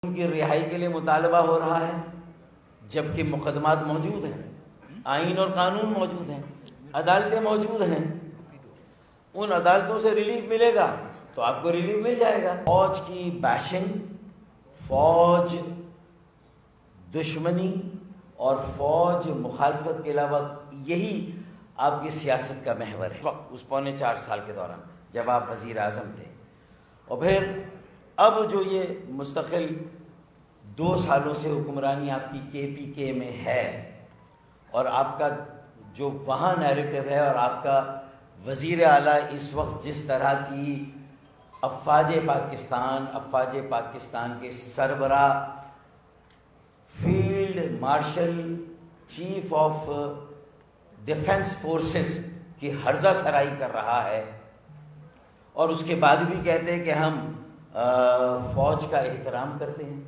ان کی رہائی کے لیے مطالبہ ہو رہا ہے، جبکہ مقدمات موجود ہیں، آئین اور قانون موجود ہیں، عدالتیں موجود ہیں، ان عدالتوں سے ریلیف ملے گا تو آپ کو ریلیف مل جائے گا۔ فوج کی بیشنگ، فوج دشمنی اور فوج مخالفت کے علاوہ یہی آپ کی سیاست کا محور ہے اس پونے 4 سال کے دوران جب آپ وزیر اعظم تھے۔ اور پھر اب جو یہ مستقل 2 سالوں سے حکمرانی آپ کی KPK میں ہے، اور آپ کا جو وہاں نیریٹو ہے، اور آپ کا وزیر اعلیٰ اس وقت جس طرح کی افواج پاکستان کے سربراہ، field marshal, chief of defence forces کی ہرزہ سرائی کر رہا ہے، اور اس کے بعد بھی کہتے ہیں کہ ہم فوج کا احترام کرتے ہیں۔